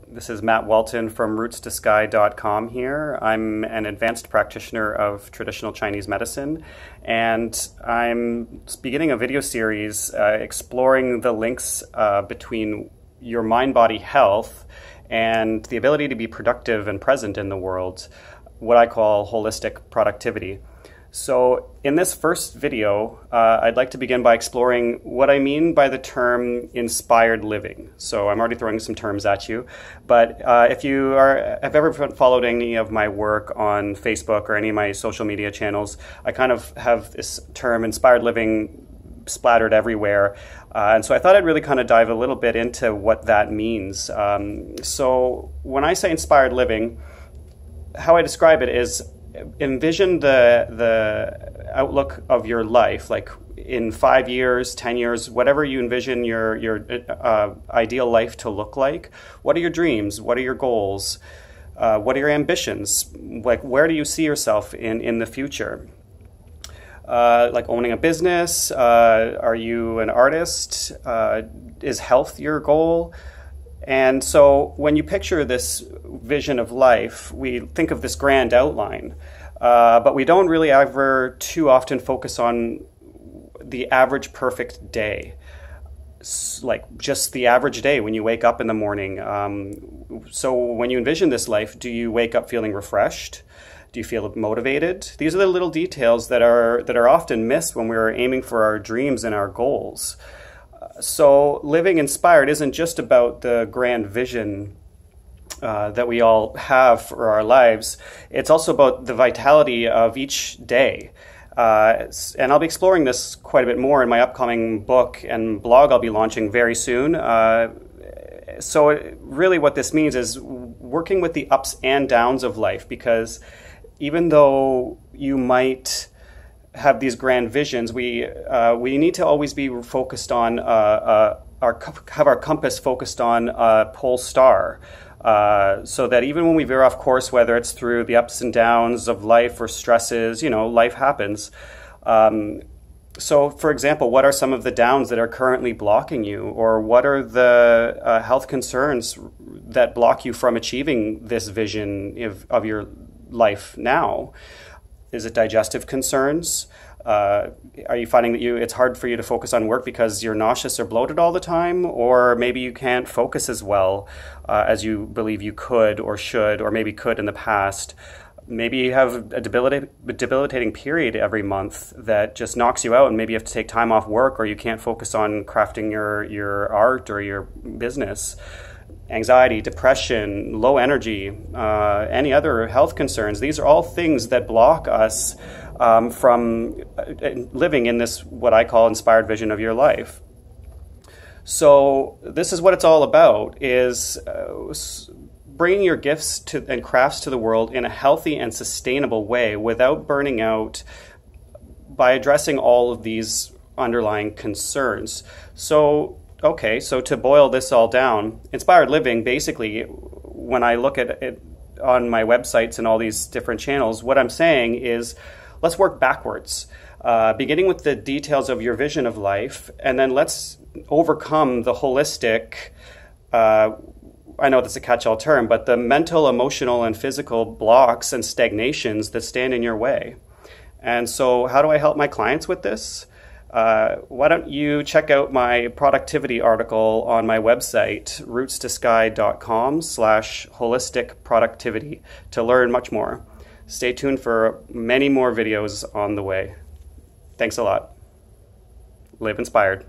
This is Matt Walton from rootstosky.com here. I'm an advanced practitioner of traditional Chinese medicine, and I'm beginning a video series exploring the links between your mind-body health and the ability to be productive and present in the world, what I call holistic productivity. So in this first video, I'd like to begin by exploring what I mean by the term inspired living. So I'm already throwing some terms at you, but if you have ever followed any of my work on Facebook or any of my social media channels, I kind of have this term inspired living splattered everywhere. And so I thought I'd really kind of dive a little bit into what that means. So when I say inspired living, how I describe it is envision the outlook of your life, like in 5 years, 10 years, whatever you envision your ideal life to look like. What are your dreams? What are your goals? What are your ambitions? Like, where do you see yourself in the future? Like owning a business? Are you an artist? Is health your goal? And so when you picture this vision of life, we think of this grand outline, but we don't really ever too often focus on the average perfect day, like just the average day when you wake up in the morning. So when you envision this life, do you wake up feeling refreshed? Do you feel motivated? These are the little details that are often missed when we're aiming for our dreams and our goals. So living inspired isn't just about the grand vision that we all have for our lives. It's also about the vitality of each day. And I'll be exploring this quite a bit more in my upcoming book and blog I'll be launching very soon. So really what this means is working with the ups and downs of life, because even though you might have these grand visions, we need to always be focused on have our compass focused on a pole star, so that even when we veer off course, whether it's through the ups and downs of life or stresses, life happens. So, for example, what are some of the downs that are currently blocking you, or what are the health concerns that block you from achieving this vision of your life now? Is it digestive concerns? Are you finding that it's hard for you to focus on work because you're nauseous or bloated all the time? Or maybe you can't focus as well as you believe you could or should, or maybe could in the past. Maybe you have a debilitating period every month that just knocks you out, and maybe you have to take time off work, or you can't focus on crafting your art or your business. Anxiety, depression, low energy, any other health concerns. These are all things that block us from living in this, what I call, inspired vision of your life. So this is what it's all about, is bringing your gifts and crafts to the world in a healthy and sustainable way without burning out, by addressing all of these underlying concerns. So to boil this all down, inspired living, basically, when I look at it on my websites and all these different channels, what I'm saying is, let's work backwards, beginning with the details of your vision of life, and then let's overcome the holistic, I know that's a catch-all term, but the mental, emotional, and physical blocks and stagnations that stand in your way. And so how do I help my clients with this? Why don't you check out my productivity article on my website, rootstosky.com/holistic productivity, to learn much more. Stay tuned for many more videos on the way. Thanks a lot. Live inspired.